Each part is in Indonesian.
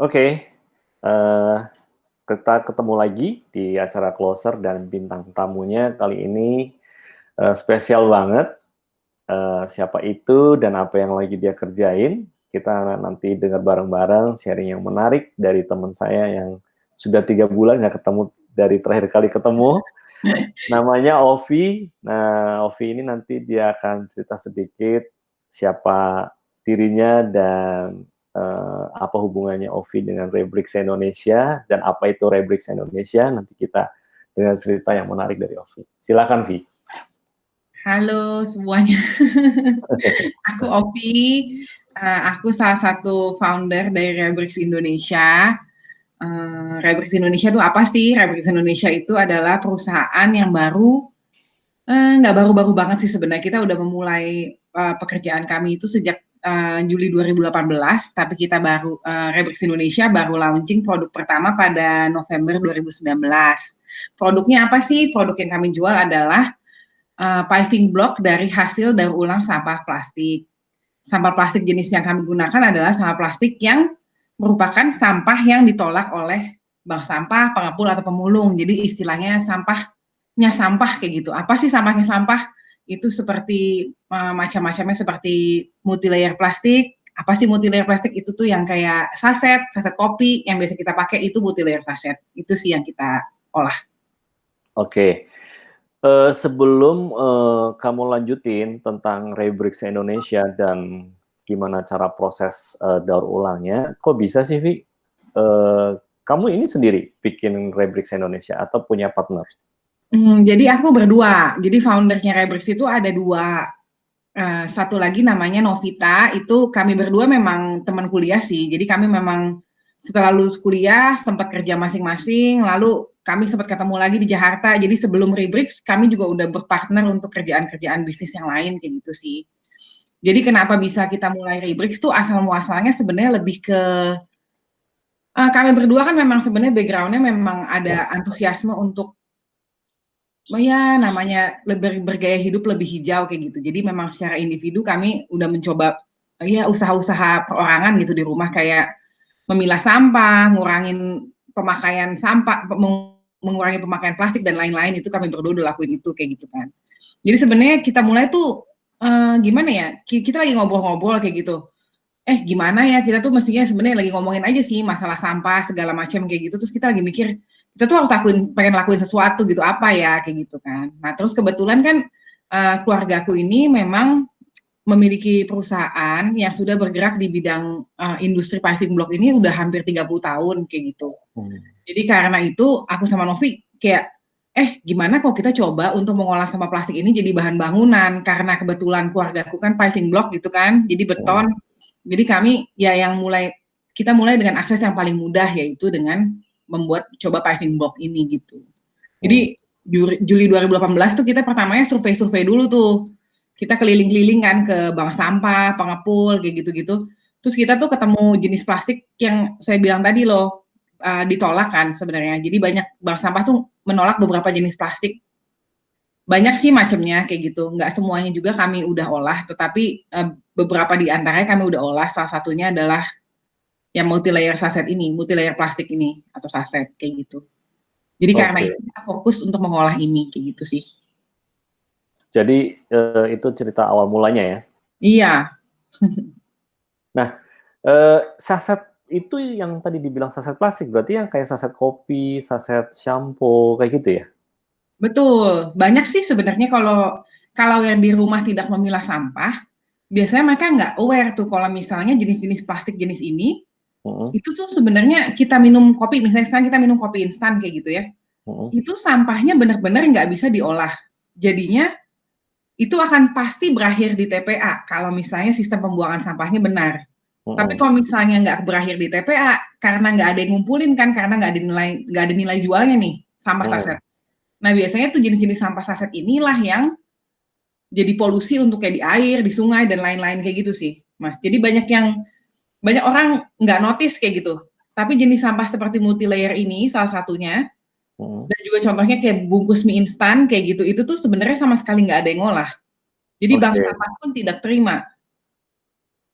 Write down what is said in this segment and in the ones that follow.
Oke, eee, kita ketemu lagi di acara Closer dan bintang tamunya kali ini, spesial banget, siapa itu dan apa yang lagi dia kerjain, kita nanti dengar bareng-bareng sharing yang menarik dari teman saya yang sudah 3 bulan nggak ketemu dari terakhir kali ketemu, namanya Ovi. Nah, Ovi ini nanti dia akan cerita sedikit siapa dirinya dan, apa hubungannya Ovi dengan Rebrix Indonesia dan apa itu Rebrix Indonesia, nanti kita dengar cerita yang menarik dari Ovi. Silakan, Vi. Halo semuanya, aku Opi, aku salah satu founder dari Rebrix Indonesia. Rebrix Indonesia itu apa sih? Rebrix Indonesia itu adalah perusahaan yang baru, nggak baru-baru banget sih sebenarnya. Kita udah memulai pekerjaan kami itu sejak Juli 2018, tapi kita baru Rebrix Indonesia baru launching produk pertama pada November 2019. Produknya apa sih? Produk yang kami jual adalah paving block dari hasil daur ulang sampah plastik. Sampah plastik jenis yang kami gunakan adalah sampah plastik yang merupakan sampah yang ditolak oleh bank sampah, pengepul atau pemulung. Jadi istilahnya sampahnya sampah kayak gitu. Apa sih sampahnya sampah? Itu seperti macam-macamnya seperti multilayer plastik. Apa sih multilayer plastik? Itu tuh yang kayak saset kopi yang biasa kita pakai itu multilayer saset. Itu sih yang kita olah. Oke, sebelum, kamu lanjutin tentang Rebrix Indonesia dan gimana cara proses, daur ulangnya, kok bisa sih, Vi, kamu ini sendiri bikin Rebrix Indonesia atau punya partner? Jadi aku berdua. Jadi foundernya Rebrix itu ada dua. Satu lagi namanya Novita. Itu kami berdua memang teman kuliah sih. Jadi kami memang setelah lulus kuliah sempat kerja masing-masing. Lalu kami sempat ketemu lagi di Jakarta. Jadi sebelum Rebrix kami juga udah berpartner untuk kerjaan-kerjaan bisnis yang lain kayak gitu sih. Jadi kenapa bisa kita mulai Rebrix tuh asal muasalnya sebenarnya lebih ke kami berdua kan memang sebenarnya backgroundnya memang ada antusiasme untuk ya namanya lebih bergaya hidup lebih hijau kayak gitu. Jadi memang secara individu kami udah mencoba ya usaha-usaha perorangan gitu di rumah kayak memilah sampah, ngurangin pemakaian sampah, mengurangi pemakaian plastik dan lain-lain itu kami berdua udah lakuin itu kayak gitu kan. Jadi sebenarnya kita mulai tuh gimana ya? Kita lagi ngobrol-ngobrol kayak gitu. Gimana ya kita tuh mestinya sebenarnya lagi ngomongin aja sih masalah sampah segala macam kayak gitu terus kita lagi mikir kita tuh harus pengen lakuin sesuatu gitu apa ya kayak gitu kan. Nah terus kebetulan kan keluargaku ini memang memiliki perusahaan yang sudah bergerak di bidang industri paving block ini udah hampir 30 tahun kayak gitu. Jadi karena itu aku sama Novi kayak gimana kalau kita coba untuk mengolah sampah plastik ini jadi bahan bangunan karena kebetulan keluargaku kan paving block gitu kan jadi beton. Jadi kami ya kita mulai dengan akses yang paling mudah yaitu dengan membuat coba paving block ini gitu. Jadi Juli 2018 tuh kita pertamanya survei-survei dulu tuh. Kita keliling-keliling kan ke bank sampah, pengepul kayak gitu-gitu. Terus kita tuh ketemu jenis plastik yang saya bilang tadi loh ditolak kan sebenarnya. Jadi banyak bank sampah tuh menolak beberapa jenis plastik. Banyak sih macamnya kayak gitu. Nggak semuanya juga kami udah olah, tetapi beberapa di antaranya kami udah olah. Salah satunya adalah yang multilayer saset ini, multilayer plastik ini atau saset kayak gitu. Jadi karena itu Oke. kita fokus untuk mengolah ini kayak gitu sih. Jadi, itu cerita awal mulanya ya? Iya. Nah, saset itu yang tadi dibilang saset plastik, berarti yang kayak saset kopi, saset sampo, kayak gitu ya? Betul, banyak sih sebenarnya kalau yang di rumah tidak memilah sampah, biasanya mereka nggak aware tuh kalau misalnya jenis-jenis plastik jenis ini, Mhm, itu tuh sebenarnya kita minum kopi, misalnya sekarang kita minum kopi instan kayak gitu ya, mhm, itu sampahnya benar-benar nggak bisa diolah. Jadinya itu akan pasti berakhir di TPA kalau misalnya sistem pembuangan sampahnya benar. Tapi mhm, kalau misalnya nggak berakhir di TPA, karena nggak ada yang ngumpulin kan, karena nggak ada nilai jualnya nih sampah mhm. saset. Nah, biasanya tuh jenis-jenis sampah saset inilah yang jadi polusi untuk kayak di air, di sungai, dan lain-lain kayak gitu sih, Mas. Jadi banyak orang nggak notice kayak gitu. Tapi jenis sampah seperti multilayer ini salah satunya, Mhm. dan juga contohnya kayak bungkus mie instan kayak gitu, itu tuh sebenarnya sama sekali nggak ada yang ngolah. Jadi bank Oke, sampah pun tidak terima.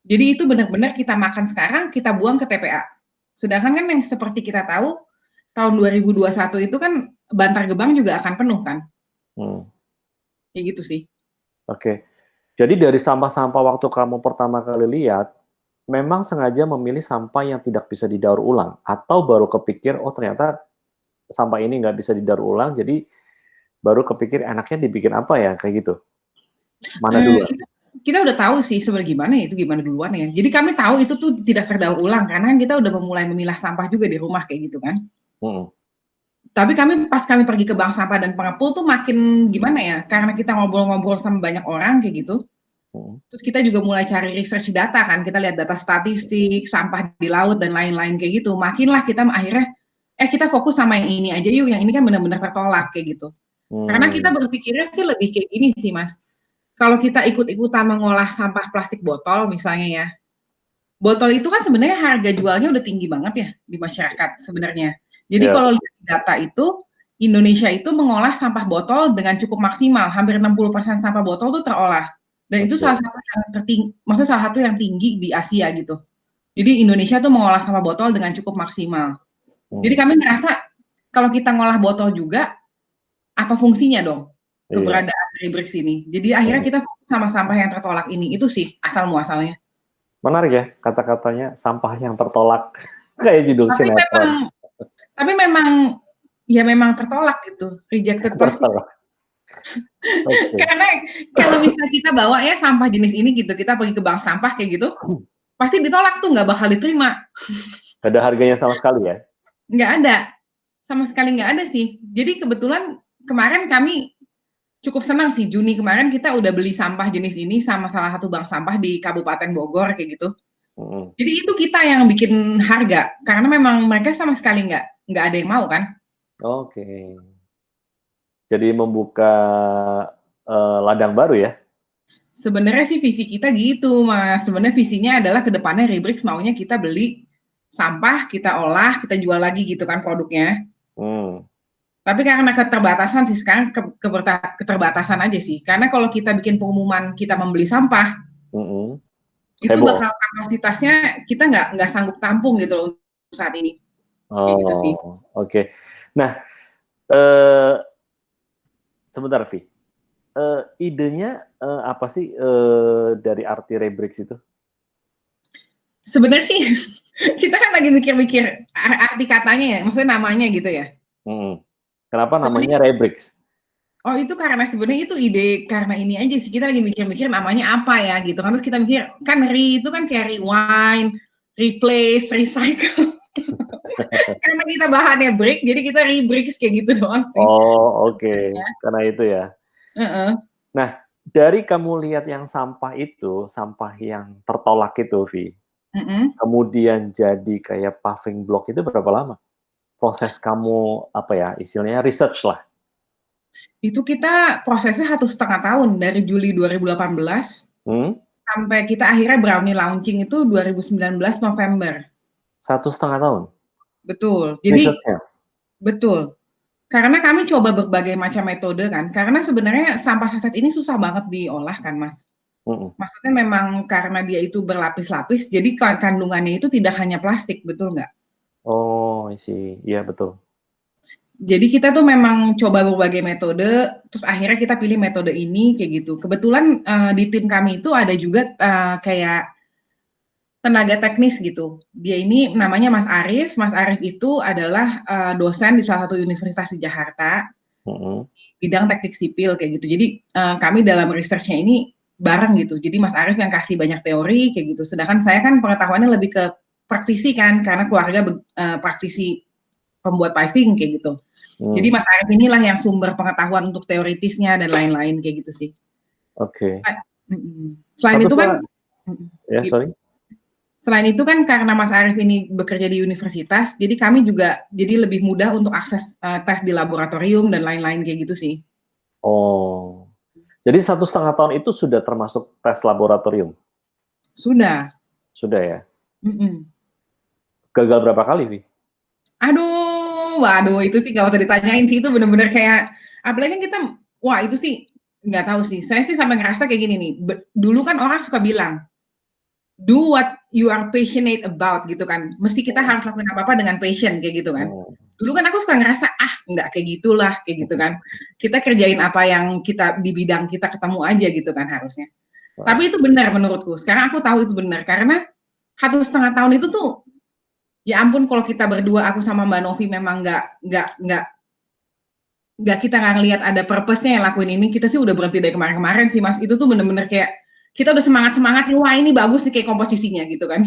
Jadi itu benar-benar kita makan sekarang, kita buang ke TPA. Sedangkan kan yang seperti kita tahu, tahun 2021 itu kan Bantar Gebang juga akan penuh kan? Kayak gitu sih. Oke. Jadi dari sampah-sampah waktu kamu pertama kali lihat, memang sengaja memilih sampah yang tidak bisa didaur ulang, atau baru kepikir, oh ternyata sampah ini nggak bisa didaur ulang, jadi baru kepikir enaknya dibikin apa ya, kayak gitu? Mana duluan? Itu kita udah tahu sih sebenarnya gimana ya, itu gimana duluan ya. Jadi kami tahu itu tuh tidak terdaur ulang, karena kan kita udah memulai memilah sampah juga di rumah kayak gitu kan. Hmm. Tapi pas kami pergi ke bank sampah dan pengepul tuh makin gimana ya, karena kita ngobrol-ngobrol sama banyak orang kayak gitu, Hmm. terus kita juga mulai cari research data kan, kita lihat data statistik, sampah di laut dan lain-lain kayak gitu. Makinlah kita akhirnya, kita fokus sama yang ini aja yuk, yang ini kan benar-benar tertolak kayak gitu. Karena kita berpikirnya sih lebih kayak gini sih Mas, kalau kita ikut-ikutan mengolah sampah plastik botol misalnya ya, botol itu kan sebenarnya harga jualnya udah tinggi banget ya di masyarakat sebenarnya. Jadi Ya. kalau lihat data itu, Indonesia itu mengolah sampah botol dengan cukup maksimal, hampir 60% sampah botol itu terolah. Dan itu salah Oke. satu yang tertinggi, maksudnya salah satu yang tinggi di Asia gitu. Jadi Indonesia tuh mengolah sampah botol dengan cukup maksimal. Jadi kami ngerasa kalau kita ngolah botol juga, apa fungsinya dong Iya. keberadaan Rebrix ini? Jadi akhirnya kita fokus sama sampah yang tertolak ini. Itu sih asal muasalnya. Menarik ya kata-katanya, sampah yang tertolak. Kayak judul Tapi memang sinetron. tapi memang ya memang tertolak gitu, rejected plastik. Tertolak. Oke. Karena kalau misalnya kita bawa ya sampah jenis ini gitu, kita pergi ke bank sampah kayak gitu, pasti ditolak tuh, nggak bakal diterima. Gak ada harganya sama sekali ya? Nggak ada, sama sekali nggak ada sih. Jadi kebetulan kemarin kami cukup senang sih, Juni kemarin kita udah beli sampah jenis ini sama salah satu bank sampah di Kabupaten Bogor kayak gitu. Jadi itu kita yang bikin harga, karena memang mereka sama sekali nggak ada yang mau kan. Oke. Jadi membuka ladang baru ya? Sebenarnya sih visi kita gitu, Mas. Sebenarnya visinya adalah ke depannya Rebrix maunya kita beli sampah, kita olah, kita jual lagi gitu kan produknya. Tapi karena keterbatasan sih sekarang, keterbatasan aja sih. Karena kalau kita bikin pengumuman kita membeli sampah, itu Heboh. bakal kapasitasnya kita nggak sanggup tampung gitu loh saat ini. Kayak gitu sih. Oke. Nah, sebentar Vi. Idenya apa sih dari arti Rebrix itu? Sebenarnya sih kita kan lagi mikir-mikir arti katanya ya, maksudnya namanya gitu ya. Kenapa namanya Rebrix? Oh itu karena sebenarnya itu ide karena ini aja sih, kita lagi mikir-mikir namanya apa ya gitu kan, terus kita mikir kan itu kan kayak rewind, replace, recycle. Karena kita bahannya break, jadi kita rebrix kayak gitu doang sih. Oke. Karena itu ya. Nah, dari kamu lihat yang sampah itu, sampah yang tertolak itu, Vi, kemudian jadi kayak paving block itu berapa lama? Proses kamu, apa ya, istilahnya research lah. Itu kita prosesnya 1,5 tahun, dari Juli 2018, sampai kita akhirnya brownie launching itu 2019 November. 1,5 tahun? Betul. Jadi, researchnya? betul. Karena kami coba berbagai macam metode kan, karena sebenarnya sampah saset ini susah banget diolah kan, Mas. Maksudnya memang karena dia itu berlapis-lapis, jadi kandungannya itu tidak hanya plastik, betul nggak? Oh, isi, iya betul. Jadi kita tuh memang coba berbagai metode, terus akhirnya kita pilih metode ini kayak gitu. Kebetulan di tim kami itu ada juga kayak tenaga teknis gitu. Dia ini namanya Mas Arif. Mas Arif itu adalah dosen di salah satu universitas di Jakarta, bidang teknik sipil kayak gitu. Jadi kami dalam research-nya ini bareng gitu. Jadi Mas Arif yang kasih banyak teori kayak gitu. Sedangkan saya kan pengetahuannya lebih ke praktisi kan, karena keluarga praktisi pembuat paving kayak gitu. Jadi Mas Arif inilah yang sumber pengetahuan untuk teoritisnya dan lain-lain kayak gitu sih. Oke. Selain itu kan, ya sorry. Selain itu kan karena Mas Arif ini bekerja di universitas, jadi kami juga jadi lebih mudah untuk akses tes di laboratorium dan lain-lain kayak gitu sih. Oh, jadi 1,5 tahun itu sudah termasuk tes laboratorium? Sudah. Sudah ya? Gagal berapa kali, Vi? Waduh, itu sih nggak usah ditanyain sih, itu bener-bener kayak, apalagi kita, wah itu sih nggak tahu sih. Saya sih sampai ngerasa kayak gini nih. Dulu kan orang suka bilang, do what you are passionate about gitu kan. Mesti kita harus lakuin apa-apa dengan passion kayak gitu kan. Dulu kan aku suka ngerasa nggak kayak gitulah kayak gitu kan. Kita kerjain apa yang kita di bidang kita ketemu aja gitu kan harusnya. Tapi itu benar menurutku. Sekarang aku tahu itu benar karena 1,5 tahun itu tuh ya ampun kalau kita berdua aku sama Mbak Novi memang nggak kita nggak ngelihat ada purpose-nya yang lakuin ini, kita sih udah berhenti dari kemarin-kemarin sih Mas. Itu tuh bener-bener kayak kita udah semangat-semangat nih, wah ini bagus nih kayak komposisinya gitu kan.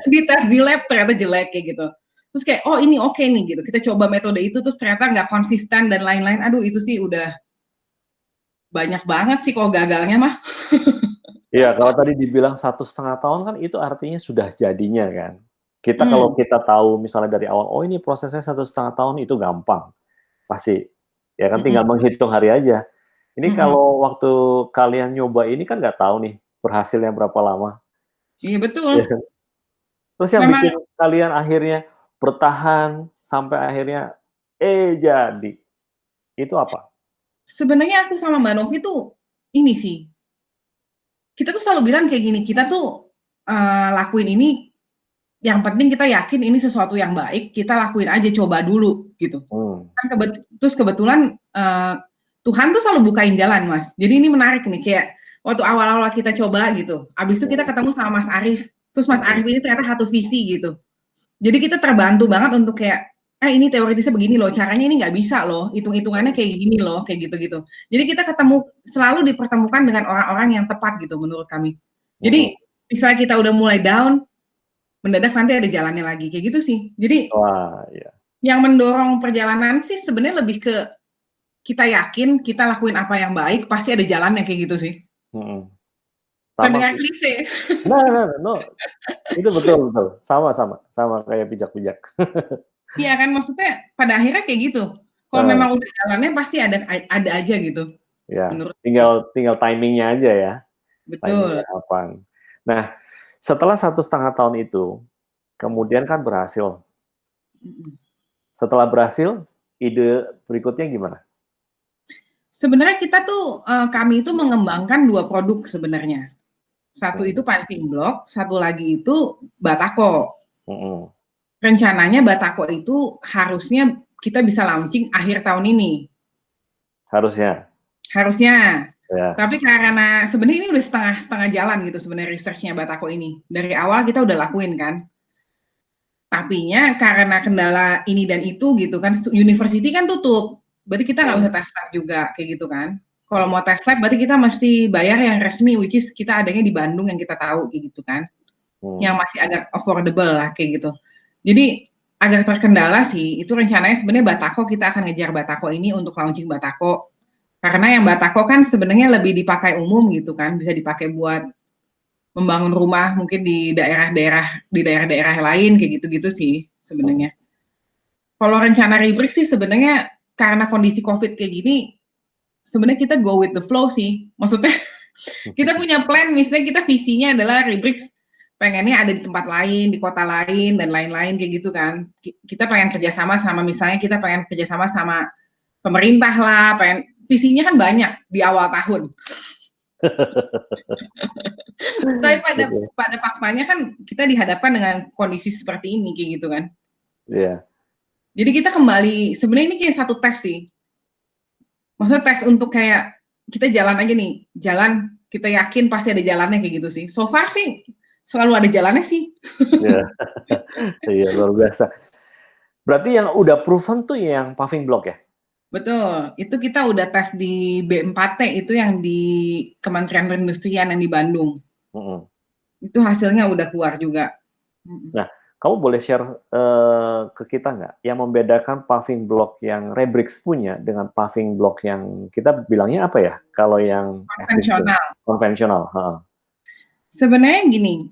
Di tes di lab ternyata jelek kayak gitu. Terus kayak oh ini oke nih gitu. Kita coba metode itu terus ternyata nggak konsisten dan lain-lain. Aduh itu sih udah banyak banget sih kalau gagalnya mah. Iya, kalau tadi dibilang 1,5 tahun kan itu artinya sudah jadinya kan. Kita kalau kita tahu misalnya dari awal, oh ini prosesnya 1,5 tahun itu gampang, pasti. Ya kan tinggal menghitung hari aja. Ini kalau waktu kalian nyoba ini kan nggak tahu nih berhasilnya berapa lama. Iya Ya betul. kan? Terus yang Memang bikin kalian akhirnya bertahan sampai akhirnya jadi. Itu apa? sebenarnya aku sama Mbak Novi tuh ini sih. Kita tuh selalu bilang kayak gini, kita tuh lakuin ini yang penting kita yakin ini sesuatu yang baik, kita lakuin aja, coba dulu gitu. Kan terus kebetulan Tuhan tuh selalu bukain jalan, Mas. Jadi ini menarik nih, kayak waktu awal-awal kita coba gitu, abis itu kita ketemu sama Mas Arif, terus Mas Arif ini ternyata satu visi gitu. Jadi kita terbantu banget untuk kayak, ini teoritisnya begini loh, caranya ini nggak bisa loh, hitung-hitungannya kayak gini loh, kayak gitu-gitu. Jadi kita selalu dipertemukan dengan orang-orang yang tepat gitu menurut kami. Jadi misalnya kita udah mulai down, mendadak nanti ada jalannya lagi kayak gitu sih. Jadi yang mendorong perjalanan sih sebenarnya lebih ke kita yakin kita lakuin apa yang baik pasti ada jalannya kayak gitu sih. Terdengar klise. No, itu betul sama kayak pijak-pijak. Iya kan maksudnya pada akhirnya kayak gitu. Kalau memang udah jalannya pasti ada aja gitu. Ya, menurut tinggal timingnya aja ya. Betul. Timingnya kapan. Nah, setelah 1,5 tahun itu, kemudian kan berhasil. Setelah berhasil, ide berikutnya gimana? Sebenarnya kita tuh, kami itu mengembangkan 2 produk sebenarnya. Satu itu paving block, satu lagi itu batako. Rencananya batako itu harusnya kita bisa launching akhir tahun ini. Harusnya. Ya. Tapi karena sebenarnya ini udah setengah jalan gitu sebenarnya research-nya batako ini. Dari awal kita udah lakuin kan. Tapinya karena kendala ini dan itu gitu kan, university kan tutup. Berarti kita nggak bisa tes lab juga kayak gitu kan. Kalau mau tes lab berarti kita mesti bayar yang resmi, which is kita adanya di Bandung yang kita tahu kayak gitu kan. Yang masih agak affordable lah kayak gitu. Jadi agak terkendala sih. Itu rencananya sebenarnya batako, kita akan ngejar batako ini untuk launching batako. Karena yang batako kan sebenarnya lebih dipakai umum gitu kan, bisa dipakai buat membangun rumah mungkin di daerah-daerah lain kayak gitu-gitu sih sebenarnya. Kalau rencana Rebrix sih sebenarnya karena kondisi COVID kayak gini, sebenarnya kita go with the flow sih. Maksudnya kita punya plan, misalnya kita visinya adalah Rebrix pengennya ada di tempat lain, di kota lain, dan lain-lain kayak gitu kan. Kita pengen kerjasama sama, misalnya kita pengen kerjasama sama pemerintah lah, visinya kan banyak di awal tahun. Tapi pada faktanya kan kita dihadapkan dengan kondisi seperti ini kayak gitu kan. Iya. Jadi kita kembali, sebenarnya ini kayak satu tes sih. Maksudnya tes untuk kayak kita jalan aja nih, jalan kita yakin pasti ada jalannya kayak gitu sih. So far sih selalu ada jalannya sih. Iya, luar biasa. Berarti yang udah proven tuh yang paving block ya? Betul, itu kita udah tes di B4T, itu yang di Kementerian Perindustrian yang di Bandung. Itu hasilnya udah keluar juga. Nah, kamu boleh share ke kita nggak, yang membedakan paving block yang Rebrix punya dengan paving block yang kita bilangnya apa ya? Kalau yang konvensional. Sebenarnya gini,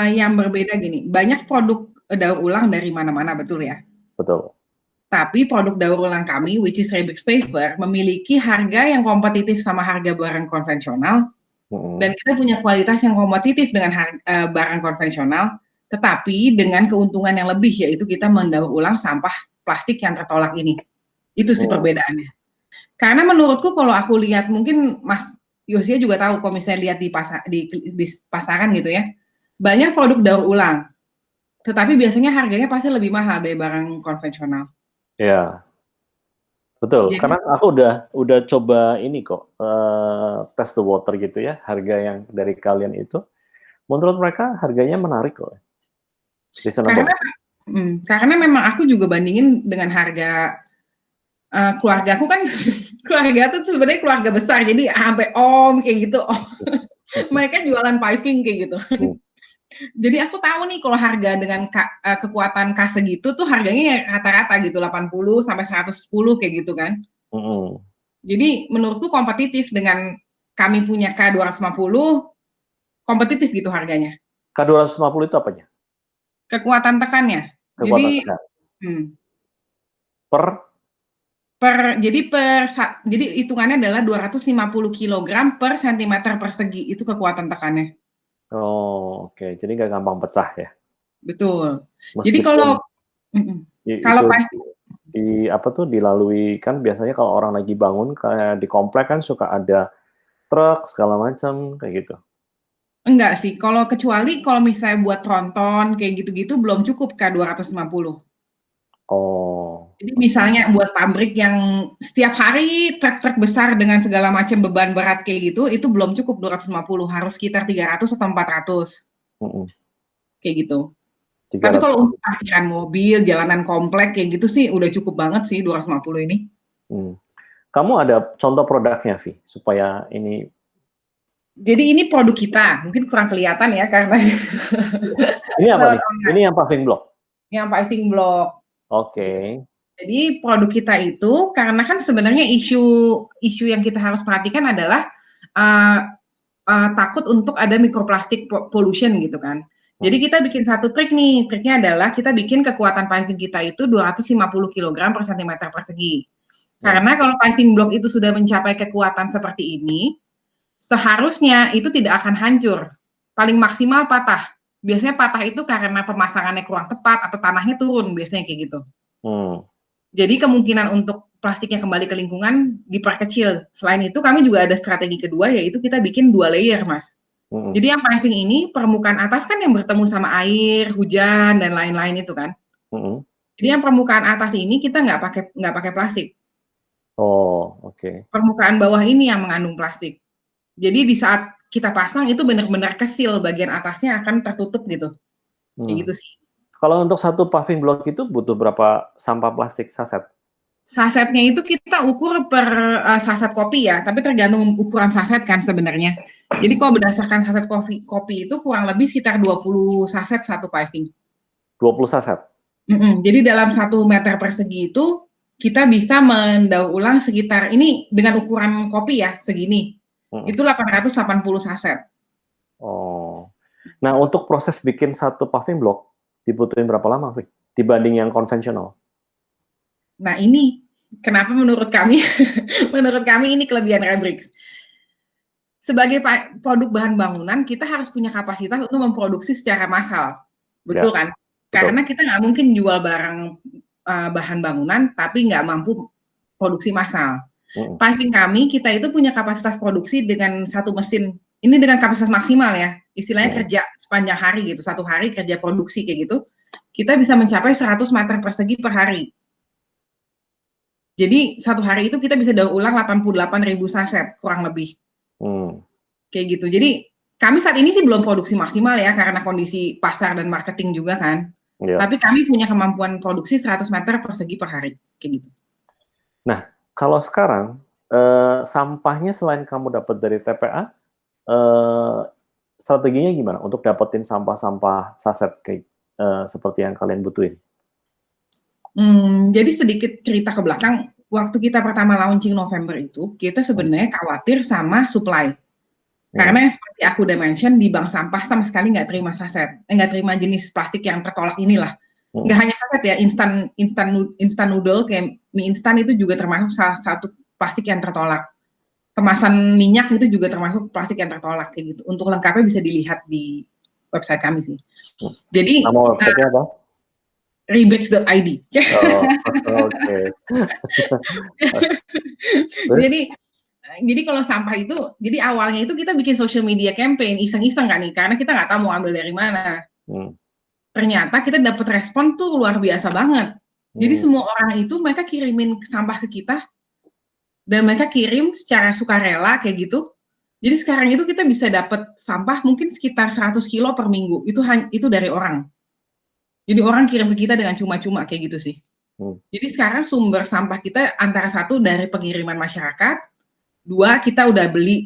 yang berbeda gini, banyak produk daur ulang dari mana-mana, betul ya? Betul. Tapi produk daur ulang kami, which is Rebrix Paver, memiliki harga yang kompetitif sama harga barang konvensional, dan kita punya kualitas yang kompetitif dengan barang konvensional, tetapi dengan keuntungan yang lebih, yaitu kita mendaur ulang sampah plastik yang tertolak ini. Itu sih perbedaannya. Karena menurutku kalau aku lihat, mungkin Mas Yosia juga tahu kalau misalnya lihat di pasaran gitu ya, banyak produk daur ulang, tetapi biasanya harganya pasti lebih mahal dari barang konvensional. Ya, betul. Jadi Karena aku udah coba ini kok, test the water gitu ya, harga yang dari kalian itu, menurut mereka harganya menarik kok, karena reasonable. karena memang aku juga bandingin dengan harga keluarga aku kan keluarga tuh sebenarnya keluarga besar, jadi sampai om kayak gitu, om. Mereka jualan piping kayak gitu. Hmm. Jadi aku tahu nih kalau harga dengan kekuatan kas segitu tuh harganya ya rata-rata gitu 80 sampai 110 kayak gitu kan. Hmm. Jadi menurutku kompetitif dengan kami punya K250, kompetitif gitu harganya. K250 itu apanya? Kekuatan tekannya. Kekuatan Jadi tekan. hmm, Per? jadi hitungannya adalah 250 kg per cm persegi, itu kekuatan tekannya. Oh, oke. Jadi nggak gampang pecah ya? Betul. Jadi Meskipun kalau kalau itu piping apa tuh dilalui, kan biasanya kalau orang lagi bangun kayak di komplek kan suka ada truk segala macam kayak gitu. enggak sih, kecuali kalau misalnya buat tronton kayak gitu-gitu belum cukup K250. Oh, Jadi oke. misalnya buat pabrik yang setiap hari truk-truk besar dengan segala macam beban berat kayak gitu, itu belum cukup 250, harus sekitar 300 atau 400 Mm-mm. kayak gitu. Tapi 300. kalau untuk parkiran mobil, jalanan komplek kayak gitu sih udah cukup banget sih 250 ini. Hmm. Kamu ada contoh produknya, Vi, supaya ini. Jadi ini produk kita, mungkin kurang kelihatan ya karena Ini apa lewat nih? Ini online, yang paving block. yang paving block. Oke. Jadi produk kita itu karena kan sebenarnya isu yang kita harus perhatikan adalah uh, takut untuk ada mikroplastik pollution gitu kan. Jadi Hmm. kita bikin satu trik nih, triknya adalah kita bikin kekuatan paving kita itu 250 kg per cm persegi. Hmm. Karena kalau paving block itu sudah mencapai kekuatan seperti ini, seharusnya itu tidak akan hancur. Paling maksimal patah. Biasanya patah itu karena pemasangannya kurang tepat atau tanahnya turun, biasanya kayak gitu. Hmm. Jadi kemungkinan untuk plastiknya kembali ke lingkungan diperkecil. Selain itu kami juga ada strategi kedua, yaitu kita bikin 2 layer, Mas. Hmm. Jadi yang paving ini permukaan atas kan yang bertemu sama air, hujan dan lain-lain itu kan. Hmm. Jadi yang permukaan atas ini kita nggak pakai plastik. Oh, oke. Permukaan bawah ini yang mengandung plastik. Jadi di saat kita pasang itu benar-benar kesil, bagian atasnya akan tertutup gitu. Kayak Hmm. gitu sih. Kalau untuk satu paving block itu butuh berapa sampah plastik saset? Sasetnya itu kita ukur per saset kopi ya, tapi tergantung ukuran saset kan sebenarnya. Jadi kalau berdasarkan saset kopi itu kurang lebih sekitar 20 saset satu paving. 20 saset? Jadi dalam 1 meter persegi itu kita bisa mendaur ulang sekitar, ini dengan ukuran kopi ya, segini. Hmm. Itu 880 saset. Oh. Nah, untuk proses bikin satu paving block dibutuhin berapa lama, Vi? Dibanding yang konvensional? Nah ini kenapa menurut kami, menurut kami ini kelebihan Rebrix. Sebagai produk bahan bangunan, kita harus punya kapasitas untuk memproduksi secara massal. Betul Ya, kan? betul. Karena kita nggak mungkin jual barang bahan bangunan, tapi nggak mampu produksi massal. Hmm. Paving kami, kita itu punya kapasitas produksi dengan satu mesin. Ini dengan kapasitas maksimal ya. Istilahnya Hmm. kerja sepanjang hari gitu. Satu hari kerja produksi kayak gitu. Kita bisa mencapai 100 meter persegi per hari. Jadi satu hari itu kita bisa daur ulang 88.000 saset, kurang lebih. Hmm. Kayak gitu. Jadi kami saat ini sih belum produksi maksimal ya, karena kondisi pasar dan marketing juga kan. Ya. Tapi kami punya kemampuan produksi 100 meter persegi per hari. Kayak gitu. Nah, kalau sekarang sampahnya selain kamu dapat dari TPA, strateginya gimana untuk dapetin sampah-sampah saset kayak seperti yang kalian butuhin? Jadi sedikit cerita ke belakang, waktu kita pertama launching November itu, kita Hmm. sebenarnya khawatir sama supply. Hmm. Karena seperti aku udah mention, di bank sampah sama sekali nggak terima saset, nggak terima jenis plastik yang tertolak inilah. Hmm. Nggak hanya saset ya, instan noodle kayak mie instan itu juga termasuk salah satu plastik yang tertolak. Kemasan minyak itu juga termasuk plastik yang tertolak kayak gitu. Untuk lengkapnya bisa dilihat di website kami sih. Hmm. Jadi Nama website-nya apa? rebrix.id. Oh, oke. Jadi Jadi kalau sampah itu, jadi awalnya itu kita bikin social media campaign, iseng-iseng kan nih, karena kita nggak tahu mau ambil dari mana. Hmm. Ternyata kita dapat respon tuh luar biasa banget. Jadi Hmm. semua orang itu mereka kirimin sampah ke kita, dan mereka kirim secara sukarela kayak gitu. Jadi sekarang itu kita bisa dapat sampah mungkin sekitar 100 kilo per minggu. Itu dari orang. Jadi orang kirim ke kita dengan cuma-cuma kayak gitu sih. Hmm. Jadi sekarang sumber sampah kita antara satu dari pengiriman masyarakat, dua kita udah beli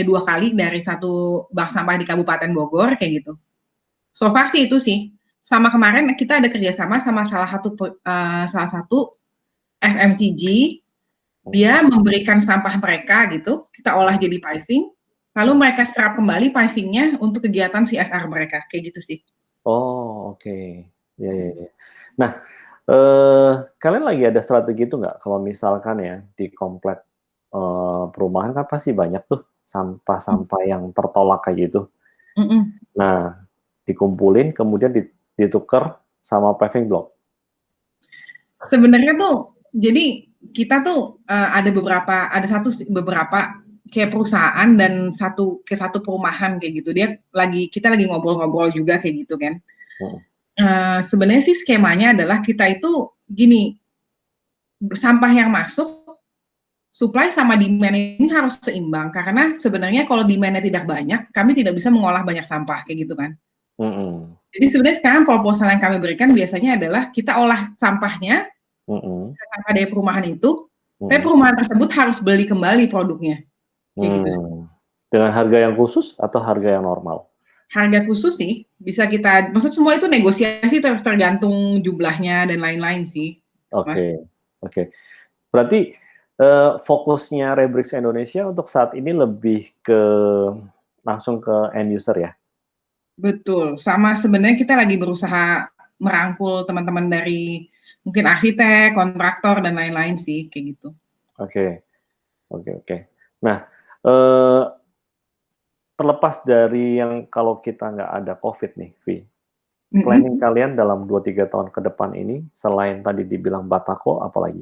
dua kali dari satu bank sampah di Kabupaten Bogor kayak gitu. So far sih itu sih. Sama kemarin kita ada kerjasama sama salah satu FMCG, dia memberikan sampah mereka gitu, kita olah jadi paving, lalu mereka serap kembali pavingnya untuk kegiatan CSR mereka, kayak gitu sih. Oh, oke. Ya, ya, ya. Nah, kalian lagi ada strategi itu nggak? Kalau misalkan ya di komplek perumahan kan pasti banyak tuh sampah-sampah yang tertolak kayak gitu. Nah, dikumpulin kemudian ditukar sama paving block. Sebenarnya tuh, jadi kita tuh ada beberapa kayak perusahaan dan satu perumahan kayak gitu. Kita lagi ngobrol-ngobrol juga kayak gitu kan. Sebenarnya sih skemanya adalah kita itu gini, sampah yang masuk, supply sama demand ini harus seimbang, karena sebenarnya kalau demand-nya tidak banyak, kami tidak bisa mengolah banyak sampah kayak gitu kan. Jadi sebenarnya sekarang proposal yang kami berikan biasanya adalah kita olah sampahnya, sampah dari perumahan itu, tapi perumahan tersebut harus beli kembali produknya, kayak gitu. Dengan harga yang khusus atau harga yang normal? Harga khusus sih, maksud semua itu negosiasi tergantung jumlahnya dan lain-lain sih, Mas. Oke. Berarti fokusnya Rebrix Indonesia untuk saat ini lebih ke langsung ke end user ya? Betul, sama sebenarnya kita lagi berusaha merangkul teman-teman dari mungkin arsitek, kontraktor, dan lain-lain sih, kayak gitu. Oke. Nah, terlepas dari yang kalau kita nggak ada COVID nih, Vi, planning kalian dalam 2-3 tahun ke depan ini, selain tadi dibilang Batako, apalagi?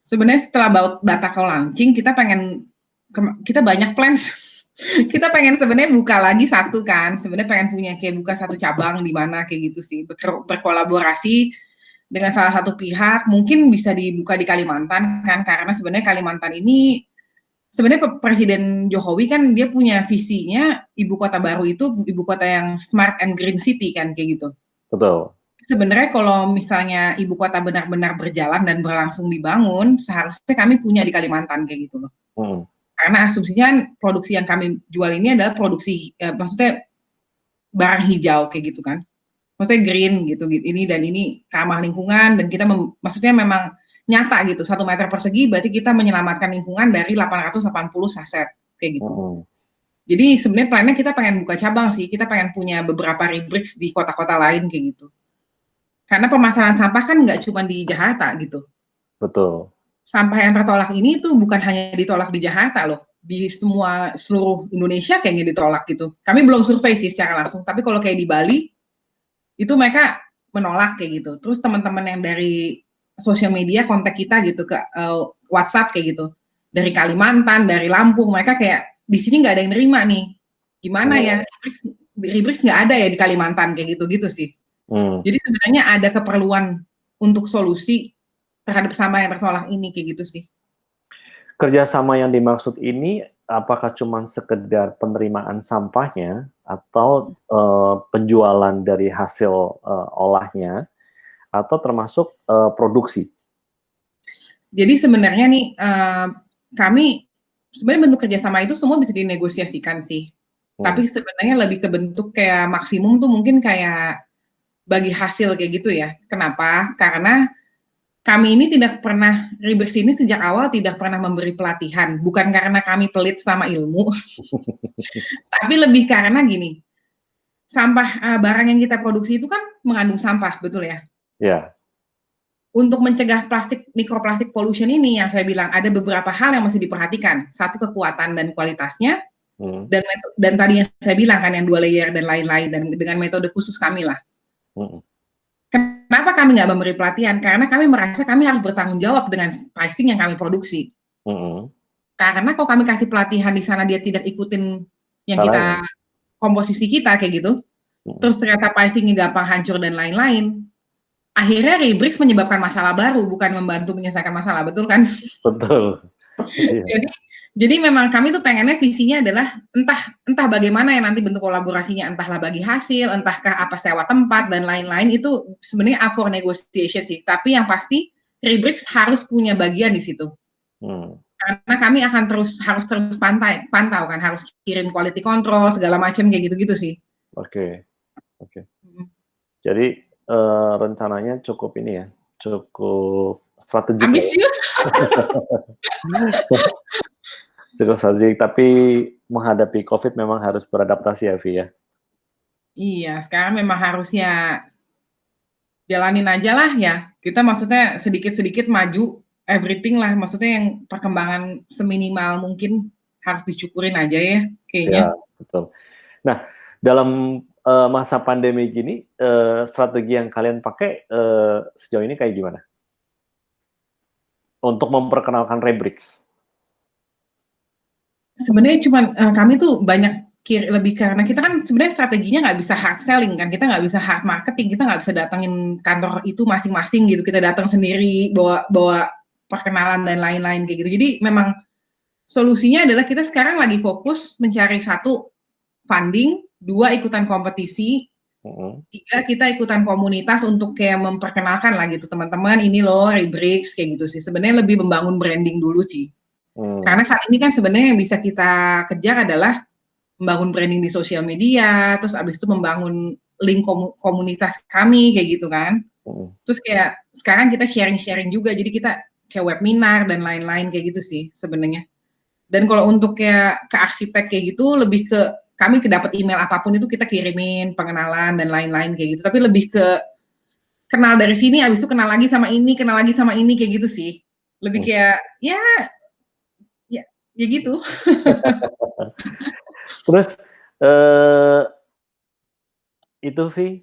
Sebenarnya setelah Batako launching, kita banyak plan. Kita pengen sebenarnya buka lagi satu kan, sebenarnya pengen punya kayak buka satu cabang di mana kayak gitu sih, berkolaborasi dengan salah satu pihak, mungkin bisa dibuka di Kalimantan kan, karena sebenarnya Kalimantan ini sebenarnya Presiden Jokowi kan dia punya visinya ibu kota baru itu ibu kota yang smart and green city kan kayak gitu. Betul. Sebenarnya kalau misalnya ibu kota benar-benar berjalan dan berlangsung dibangun, seharusnya kami punya di Kalimantan kayak gitu loh. Karena asumsinya produksi yang kami jual ini adalah produksi, maksudnya barang hijau kayak gitu kan. Maksudnya green gitu, ini dan ini ramah lingkungan, dan kita maksudnya memang nyata gitu, 1 meter persegi berarti kita menyelamatkan lingkungan dari 880 saset kayak gitu. Jadi sebenarnya plannya kita pengen buka cabang sih, kita pengen punya beberapa Rebrix di kota-kota lain kayak gitu. Karena permasalahan sampah kan nggak cuma di Jakarta gitu. Betul. Sampah yang tertolak ini tuh bukan hanya ditolak di Jakarta loh, di seluruh Indonesia kayaknya ditolak gitu. Kami belum survei sih secara langsung, tapi kalau kayak di Bali itu mereka menolak kayak gitu. Terus teman-teman yang dari sosial media kontak kita gitu ke WhatsApp kayak gitu. Dari Kalimantan, dari Lampung, mereka kayak di sini nggak ada yang nerima nih. Gimana ya? Rebrix nggak ada ya di Kalimantan kayak gitu-gitu sih. Jadi sebenarnya ada keperluan untuk solusi terhadap sampah yang tertolak ini kayak gitu sih. Kerjasama yang dimaksud ini apakah cuma sekedar penerimaan sampahnya atau penjualan dari hasil olahnya atau termasuk produksi? Jadi sebenarnya nih kami sebenarnya bentuk kerjasama itu semua bisa dinegosiasikan sih. Tapi sebenarnya lebih ke bentuk kayak maksimum tuh mungkin kayak bagi hasil kayak gitu ya. Kenapa? Karena kami ini tidak pernah, Rebrix ini sejak awal tidak pernah memberi pelatihan. Bukan karena kami pelit sama ilmu, tapi lebih karena gini, sampah barang yang kita produksi itu kan mengandung sampah, betul ya? Ya. Untuk mencegah mikroplastik pollution ini yang saya bilang ada beberapa hal yang mesti diperhatikan. Satu, kekuatan dan kualitasnya, dan tadi yang saya bilang kan yang 2 layer dan lain-lain, dan dengan metode khusus kami lah. Kenapa kami nggak memberi pelatihan? Karena kami merasa kami harus bertanggung jawab dengan pricing yang kami produksi. karena kalau kami kasih pelatihan di sana dia tidak ikutin yang Caranya. kita komposisi kita kayak gitu, terus ternyata pipingnya gampang hancur dan lain-lain. Akhirnya Rebrix menyebabkan masalah baru, bukan membantu menyelesaikan masalah, betul kan? Betul. Iya. Jadi, jadi memang kami tuh pengennya visinya adalah entah bagaimana ya nanti bentuk kolaborasinya, entahlah bagi hasil, entahkah apa sewa tempat dan lain-lain itu sebenarnya up for negotiation sih. Tapi yang pasti Rebrix harus punya bagian di situ. Karena kami akan harus terus pantau kan, harus kirim quality control segala macam kayak gitu-gitu sih. Oke. Jadi rencananya cukup ini ya, cukup strategik. Ambisius. Cukup strategik, tapi menghadapi COVID memang harus beradaptasi ya, Vi ya. Iya, sekarang memang harusnya jalanin aja lah ya. Kita maksudnya sedikit-sedikit maju, everything lah. Maksudnya yang perkembangan seminimal mungkin harus disyukurin aja ya, kayaknya. Ya, betul. Nah, dalam masa pandemi gini, strategi yang kalian pakai sejauh ini kayak gimana? Untuk memperkenalkan Rebrix? Sebenarnya cuma kami tuh banyak lebih karena kita kan sebenarnya strateginya nggak bisa hard selling kan, kita nggak bisa hard marketing, kita nggak bisa datengin kantor itu masing-masing gitu, kita datang sendiri bawa perkenalan dan lain-lain kayak gitu. Jadi memang solusinya adalah kita sekarang lagi fokus mencari satu funding, dua ikutan kompetisi, tiga kita ikutan komunitas untuk kayak memperkenalkan lah gitu teman-teman ini loh Rebrix kayak gitu sih. Sebenarnya lebih membangun branding dulu sih. Karena saat ini kan sebenarnya yang bisa kita kejar adalah membangun branding di sosial media, terus abis itu membangun link komunitas kami kayak gitu kan. Terus kayak sekarang kita sharing-sharing juga, jadi kita kayak webinar dan lain-lain kayak gitu sih sebenarnya. Dan kalau untuk kayak ke arsitek kayak gitu lebih ke kami kedapat email apapun itu kita kirimin pengenalan dan lain-lain kayak gitu. Tapi lebih ke kenal dari sini, abis itu kenal lagi sama ini kayak gitu sih. Lebih kayak ya gitu. Terus itu Vi,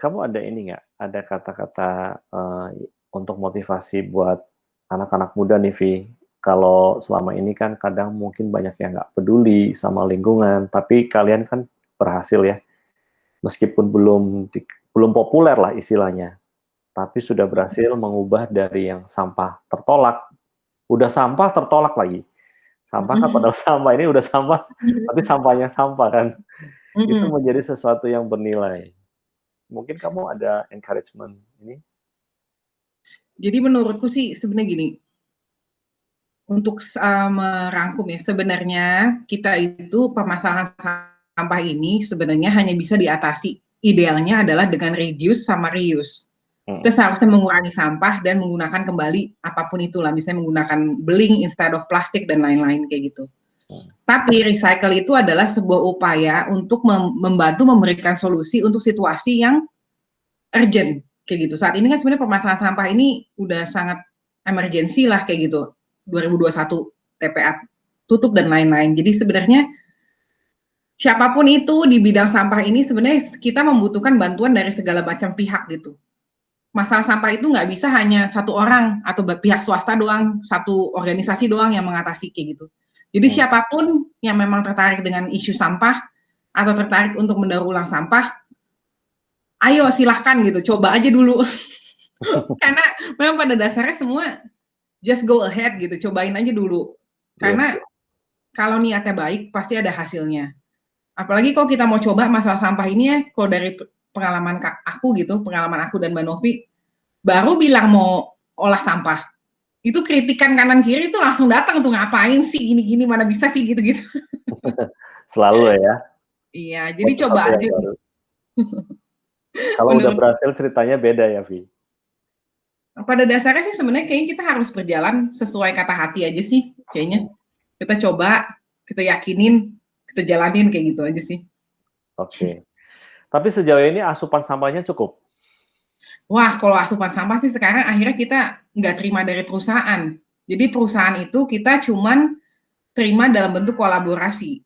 kamu ada ini nggak? Ada kata-kata untuk motivasi buat anak-anak muda nih Vi? Kalau selama ini kan kadang mungkin banyak yang nggak peduli sama lingkungan, tapi kalian kan berhasil ya, meskipun belum populer lah istilahnya, tapi sudah berhasil mengubah dari yang sampah tertolak, udah sampah tertolak lagi. Sampah kan padahal sampah, ini udah sampah, tapi sampahnya sampah kan. Itu menjadi sesuatu yang bernilai. Mungkin kamu ada encouragement ini? Jadi menurutku sih sebenarnya gini, untuk merangkum ya, sebenarnya kita itu permasalahan sampah ini sebenarnya hanya bisa diatasi. Idealnya adalah dengan reduce sama reuse. Kita seharusnya mengurangi sampah dan menggunakan kembali apapun itulah, misalnya menggunakan beling instead of plastik dan lain-lain kayak gitu. Tapi recycle itu adalah sebuah upaya untuk membantu memberikan solusi untuk situasi yang urgent kayak gitu. Saat ini kan sebenarnya permasalahan sampah ini udah sangat emergensi lah kayak gitu. 2021 TPA tutup dan lain-lain. Jadi sebenarnya siapapun itu di bidang sampah ini sebenarnya kita membutuhkan bantuan dari segala macam pihak gitu. Masalah sampah itu nggak bisa hanya satu orang atau pihak swasta doang, satu organisasi doang yang mengatasi kayak gitu. Jadi siapapun yang memang tertarik dengan isu sampah atau tertarik untuk mendaur ulang sampah, ayo silahkan gitu, coba aja dulu. Karena memang pada dasarnya semua just go ahead gitu, cobain aja dulu. Karena kalau niatnya baik pasti ada hasilnya. Apalagi kalau kita mau coba masalah sampah ini ya, kalau dari pengalaman aku gitu, pengalaman aku dan Mbak Novi, baru bilang mau olah sampah, itu kritikan kanan kiri itu langsung datang tuh, ngapain sih gini-gini, mana bisa sih gitu-gitu. Selalu ya. Iya, jadi coba aja. Kalau udah berhasil ceritanya beda ya Vi. Pada dasarnya sih sebenarnya kayaknya kita harus berjalan sesuai kata hati aja sih kayaknya. Kita coba, kita yakinin, kita jalanin kayak gitu aja sih. Oke. Tapi sejauh ini asupan sampahnya cukup? Wah, kalau asupan sampah sih sekarang akhirnya kita nggak terima dari perusahaan. Jadi perusahaan itu kita cuman terima dalam bentuk kolaborasi.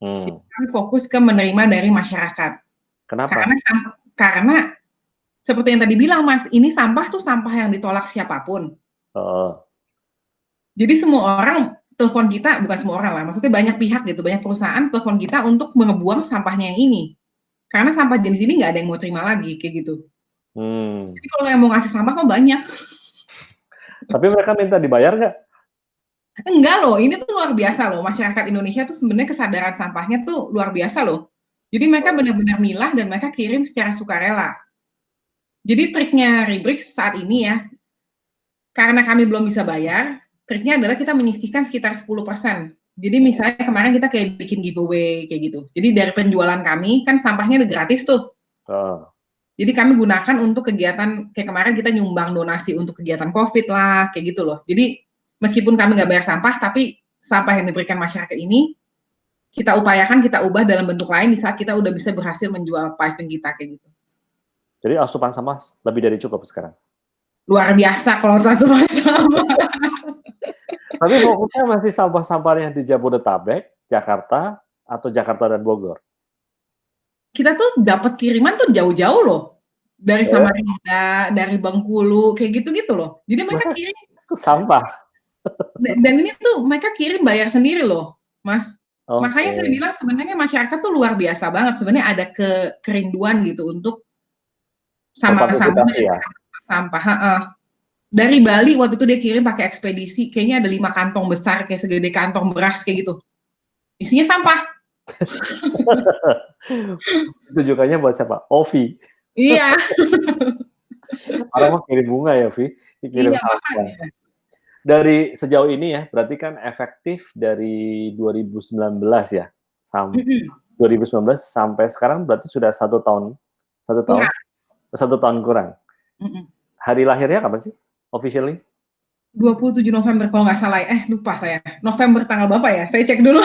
Jadi kami fokus ke menerima dari masyarakat. Kenapa? Karena seperti yang tadi bilang Mas, ini sampah tuh sampah yang ditolak siapapun. Jadi semua orang telepon kita, bukan semua orang lah, maksudnya banyak pihak gitu, banyak perusahaan telepon kita untuk ngebuang sampahnya yang ini. Karena sampah jenis ini nggak ada yang mau terima lagi, kayak gitu. Jadi kalau yang mau ngasih sampah mah banyak. Tapi mereka minta dibayar nggak? Enggak loh, ini tuh luar biasa loh. Masyarakat Indonesia tuh sebenarnya kesadaran sampahnya tuh luar biasa loh. Jadi mereka benar-benar milah dan mereka kirim secara sukarela. Jadi triknya Rebrix saat ini ya, karena kami belum bisa bayar, triknya adalah kita menyisihkan sekitar 10%. Jadi misalnya kemarin kita kayak bikin giveaway kayak gitu. Jadi dari penjualan kami kan sampahnya udah gratis tuh. Oh. Jadi kami gunakan untuk kegiatan kayak kemarin kita nyumbang donasi untuk kegiatan COVID lah, kayak gitu loh. Jadi meskipun kami nggak bayar sampah, tapi sampah yang diberikan masyarakat ini kita upayakan kita ubah dalam bentuk lain di saat kita udah bisa berhasil menjual paving kita kayak gitu. Jadi asupan sampah lebih dari cukup sekarang. Luar biasa kalau asupan sampah. Tapi fokusnya masih sampah-sampah yang di Jabodetabek, Jakarta, atau Jakarta dan Bogor. Kita tuh dapat kiriman tuh jauh-jauh loh. Dari Samarinda, dari Bengkulu, kayak gitu-gitu loh. Jadi mereka kirim sampah. Dan ini tuh mereka kirim bayar sendiri loh, Mas. Okay. Makanya saya bilang sebenarnya masyarakat tuh luar biasa banget. Sebenarnya ada kerinduan gitu untuk sama-sama ya? sampah. Dari Bali waktu itu dia kirim pakai ekspedisi, kayaknya ada 5 kantong besar kayak segede kantong beras kayak gitu. Isinya sampah. Tujuannya buat siapa? Ovi. Iya. Orang mau kirim bunga ya, Vi? Dikirim sampah. Dari sejauh ini ya, berarti kan efektif dari 2019 ya, sampai 2019 sampai sekarang berarti sudah 1 tahun, 1 tahun, 1 tahun kurang. Hari lahirnya kapan sih, officially? 27 November kalau nggak salah, lupa saya. November tanggal berapa ya? Saya cek dulu.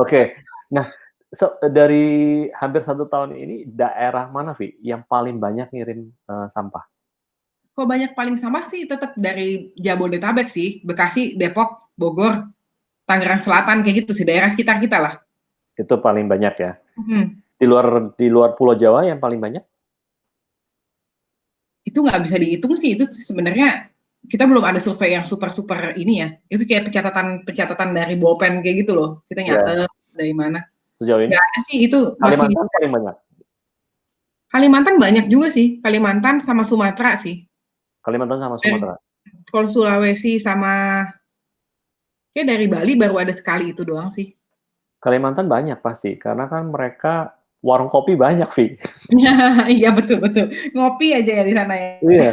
Oke, nah dari hampir 1 tahun ini daerah mana, Vi, yang paling banyak ngirim sampah? Kok banyak paling sampah sih tetap dari Jabodetabek sih, Bekasi, Depok, Bogor, Tangerang Selatan kayak gitu sih, daerah kita lah. Itu paling banyak ya. Di luar Pulau Jawa yang paling banyak? Itu nggak bisa dihitung sih, itu sebenarnya kita belum ada survei yang super ini ya. Itu kayak pencatatan dari bolpen kayak gitu loh. Kita nyatet dari mana. Sejauh ini? Nggak ada sih, itu Kalimantan masih paling banyak? Kalimantan banyak juga sih, Kalimantan sama Sumatera sih. Kalimantan sama Sumatera. Kalau Sulawesi sama kayak dari Bali baru ada sekali itu doang sih. Kalimantan banyak pasti, karena kan mereka warung kopi banyak, Vi. Iya betul. Ngopi aja ya di sana ya. Iya,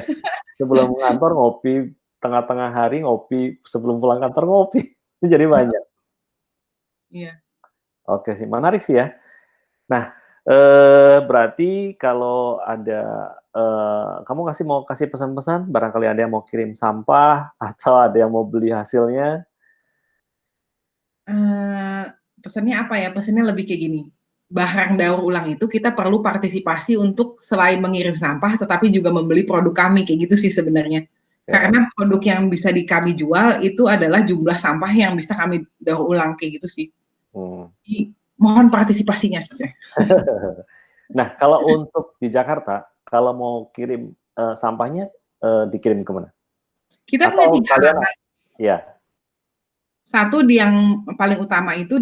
sebelum kantor ngopi, tengah-tengah hari ngopi, sebelum pulang kantor ngopi. Itu jadi banyak. Iya. Oke sih, menarik sih ya. Nah, berarti kalau ada kamu mau kasih pesan-pesan, barangkali ada yang mau kirim sampah atau ada yang mau beli hasilnya? Pesannya apa ya? Pesannya lebih kayak gini. Barang daur ulang itu kita perlu partisipasi untuk selain mengirim sampah, tetapi juga membeli produk kami kayak gitu sih sebenarnya. Karena produk yang bisa kami jual itu adalah jumlah sampah yang bisa kami daur ulang kayak gitu sih. Jadi, mohon partisipasinya. Nah, kalau untuk di Jakarta, kalau mau kirim sampahnya dikirim kemana? Kita punya 3 alamat. Ya. Satu yang paling utama itu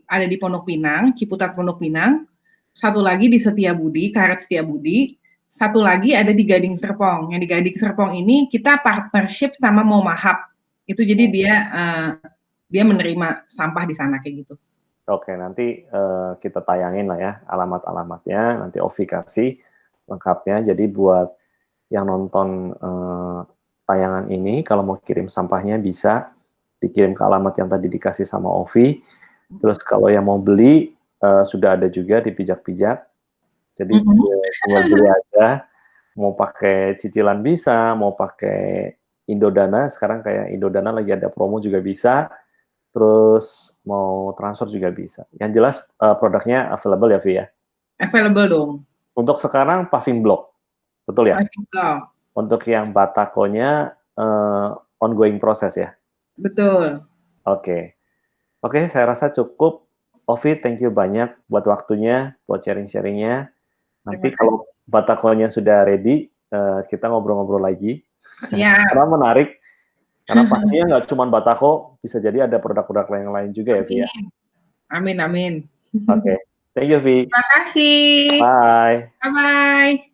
ada di Pondok Pinang, Ciputat Pondok Pinang. Satu lagi di Setiabudi, Karet Setiabudi. Satu lagi ada di Gading Serpong. Yang di Gading Serpong ini kita partnership sama Momahap. Itu jadi dia menerima sampah di sana kayak gitu. Oke, nanti kita tayangin lah ya alamat-alamatnya. Nanti Ovi kasih lengkapnya. Jadi buat yang nonton tayangan ini, kalau mau kirim sampahnya bisa dikirim ke alamat yang tadi dikasih sama Ovi. Terus kalau yang mau beli sudah ada juga di pijak-pijak. Jadi tinggal beli aja. Mau pakai cicilan bisa, mau pakai Indodana. Sekarang kayak Indodana lagi ada promo juga bisa. Terus mau transfer juga bisa. Yang jelas produknya available ya, Vi ya? Available dong. Untuk sekarang paving block, betul ya? Paving block. Untuk yang batakonya ongoing proses ya? Betul. Oke, saya rasa cukup. Ovi, thank you banyak buat waktunya, buat sharing-sharingnya. Nanti kalau batakonya sudah ready, kita ngobrol-ngobrol lagi. Siap. Karena menarik. Karena pastinya nggak cuma Batako, bisa jadi ada produk-produk lain juga ya, Vi, ya? Amin, amin. Oke. Thank you, Vi. Terima kasih. Bye. Bye-bye.